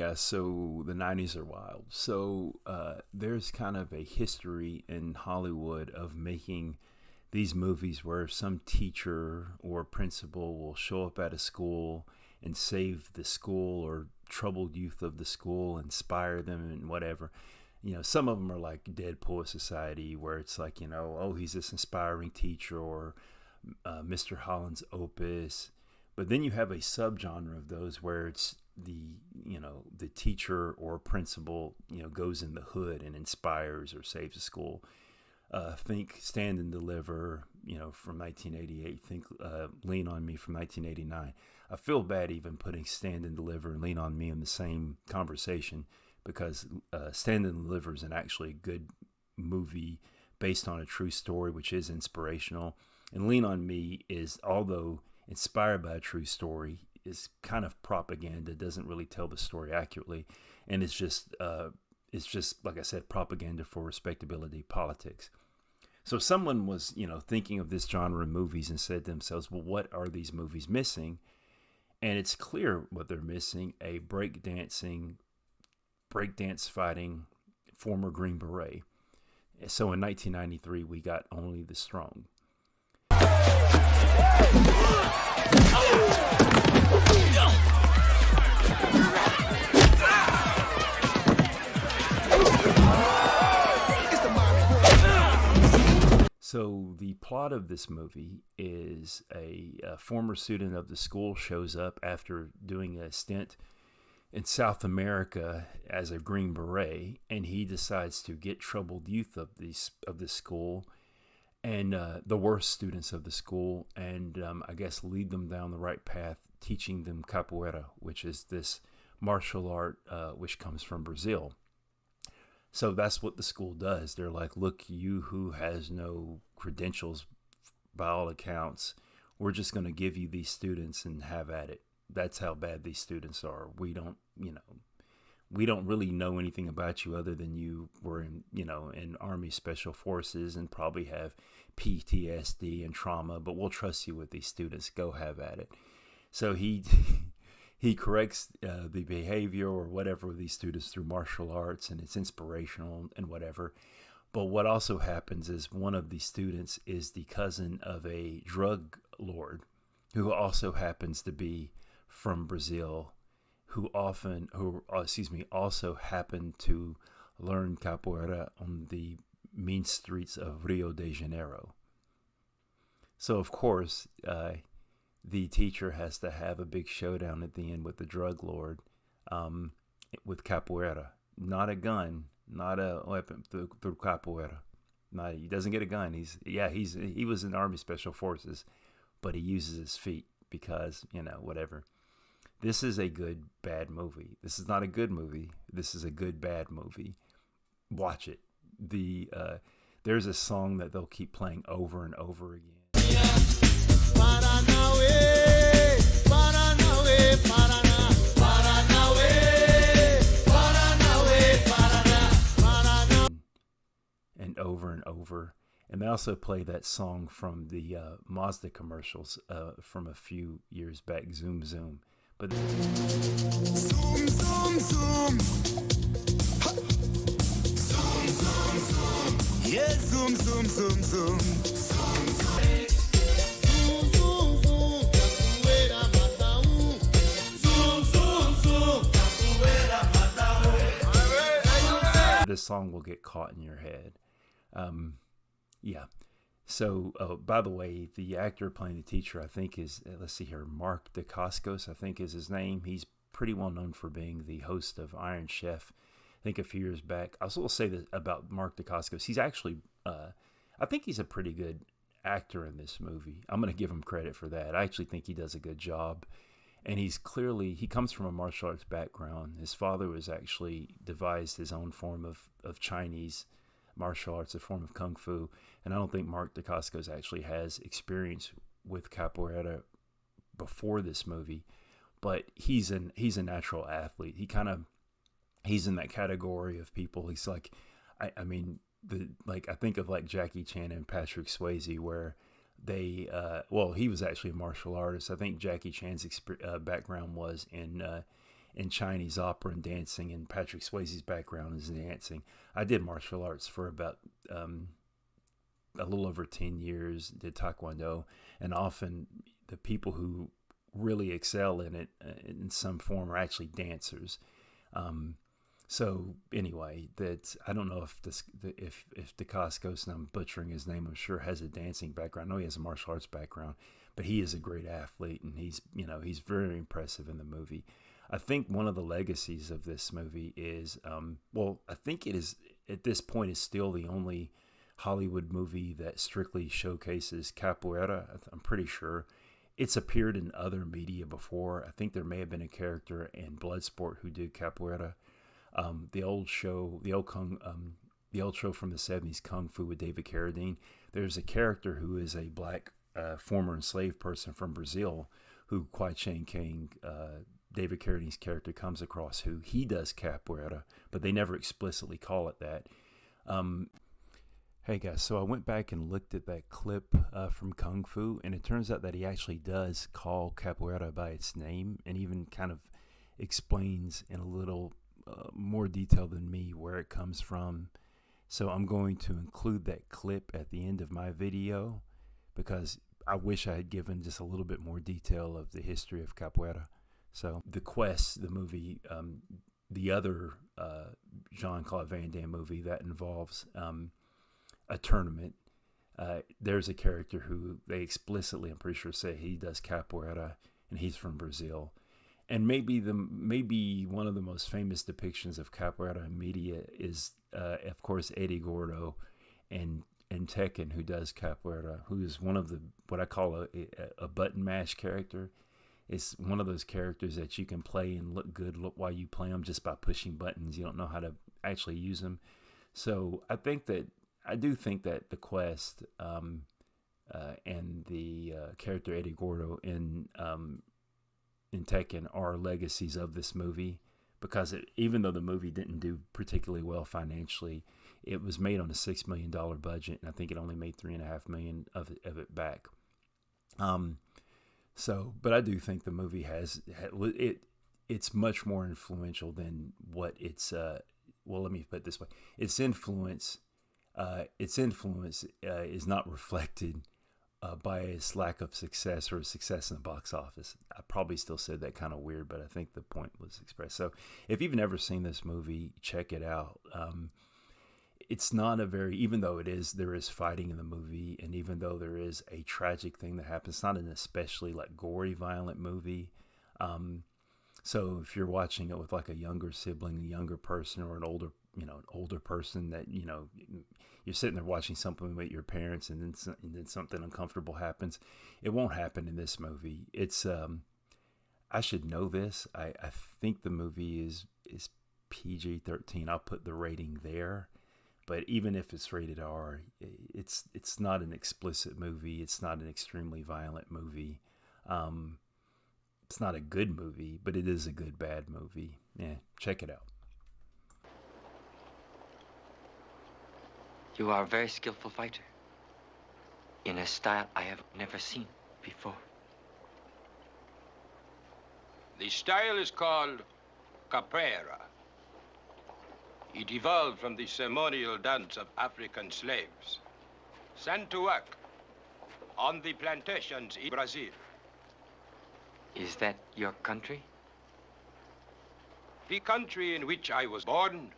guys. So the 90s are wild. So there's kind of a history in Hollywood of making these movies where some teacher or principal will show up at a school and save the school or troubled youth of the school, inspire them and whatever. Some of them are like Dead Poet Society, where it's like, oh, he's this inspiring teacher, or Mr. Holland's Opus. But then you have a subgenre of those where it's the teacher or principal, goes in the hood and inspires or saves the school. Think Stand and Deliver, from 1988. Think Lean on Me from 1989. I feel bad even putting Stand and Deliver and Lean on Me in the same conversation, because Stand and Deliver is an actually good movie based on a true story, which is inspirational. And Lean on Me is, although inspired by a true story, is kind of propaganda, doesn't really tell the story accurately, and it's just like I said, propaganda for respectability politics. So someone was thinking of this genre of movies and said to themselves, well, what are these movies missing? And it's clear what they're missing: a breakdance fighting former Green Beret. So in 1993 we got Only the Strong. So the plot of this movie is a former student of the school shows up after doing a stint in South America as a Green Beret, and he decides to get troubled youth of the school and the worst students of the school, and I guess lead them down the right path, teaching them capoeira, which is this martial art which comes from Brazil. So that's what the school does. They're like, look, you who has no credentials by all accounts, we're just going to give you these students and have at it. That's how bad these students are. We don't really know anything about you other than you were in Army Special Forces and probably have PTSD and trauma, but we'll trust you with these students. Go have at it. So he corrects the behavior or whatever of these students through martial arts, and it's inspirational and whatever. But what also happens is one of the students is the cousin of a drug lord who also happens to be from Brazil, who also happened to learn capoeira on the mean streets of Rio de Janeiro. So of course, the teacher has to have a big showdown at the end with the drug lord, with capoeira. Not a gun, not a weapon, through capoeira. He doesn't get a gun. He was in Army Special Forces, but he uses his feet because, whatever. This is a good, bad movie. This is not a good movie. This is a good, bad movie. Watch it. There's a song that they'll keep playing over and over again. And over and over. And they also play that song from the Mazda commercials from a few years back, Zoom Zoom. But zoom, zoom, zoom. Ha. Zoom, zoom, zoom. Yeah, zoom, zoom, zoom, zoom. Zoom, zoom. This song will get caught in your head. Yeah. So, by the way, the actor playing the teacher, I think is, let's see here, Mark Dacascos, I think is his name. He's pretty well known for being the host of Iron Chef, I think a few years back. I also will say that about Mark Dacascos. He's actually, I think he's a pretty good actor in this movie. I'm going to give him credit for that. I actually think he does a good job. And he comes from a martial arts background. His father was actually devised his own form of Chinese martial arts, a form of Kung Fu. And I don't think Mark Dacascos actually has experience with capoeira before this movie, but he's a natural athlete. He's in that category of people. He's like, I think of like Jackie Chan and Patrick Swayze, where they he was actually a martial artist. I think Jackie Chan's background was in in Chinese opera and dancing, and Patrick Swayze's background is dancing. I did martial arts for about a little over 10 years, did Taekwondo, and often the people who really excel in it in some form are actually dancers. So anyway, that I don't know if DeCascos, and I'm butchering his name, I'm sure has a dancing background. I know he has a martial arts background, but he is a great athlete, and he's very impressive in the movie. I think one of the legacies of this movie is, I think it is at this point is still the only Hollywood movie that strictly showcases capoeira. I'm pretty sure it's appeared in other media before. I think there may have been a character in Bloodsport who did capoeira. The old show from the 70s, Kung Fu with David Carradine. There's a character who is a black former enslaved person from Brazil who Kwai Chang King, David Carradine's character, comes across, who he does capoeira, but they never explicitly call it that. Hey guys, so I went back and looked at that clip from Kung Fu, and it turns out that he actually does call capoeira by its name, and even kind of explains in a little more detail than me where it comes from. So I'm going to include that clip at the end of my video, because I wish I had given just a little bit more detail of the history of capoeira. So The Quest, the movie, the other Jean-Claude Van Damme movie that involves a tournament, there's a character who they explicitly, I'm pretty sure, say he does capoeira, and he's from Brazil. And maybe one of the most famous depictions of capoeira in media is, of course, Eddie Gordo and Tekken, who does capoeira, who is one of the what I call a button mash character. It's one of those characters that you can play and look good while you play them just by pushing buttons. You don't know how to actually use them. So I do think that The Quest and the character Eddie Gordo in Tekken are legacies of this movie, because even though the movie didn't do particularly well financially, it was made on a $6 million budget, and I think it only made $3.5 million of it back. But I do think the movie it's much more influential than what it's. Let me put it this way: its influence is not reflected by its lack of success or success in the box office. I probably still said that kind of weird, but I think the point was expressed. So if you've never seen this movie, check it out. It's not even though there is fighting in the movie, and even though there is a tragic thing that happens, it's not an especially gory, violent movie. So if you're watching it with a younger sibling, a younger person, or an older person that, you're sitting there watching something with your parents, and then something uncomfortable happens, it won't happen in this movie. It's, I should know this. I think the movie is PG-13. I'll put the rating there. But even if it's rated R, it's not an explicit movie. It's not an extremely violent movie. It's not a good movie, but it is a good bad movie. Yeah, check it out. You are a very skillful fighter, in a style I have never seen before. The style is called capoeira. It evolved from the ceremonial dance of African slaves, sent to work on the plantations in Brazil. Is that your country? The country in which I was born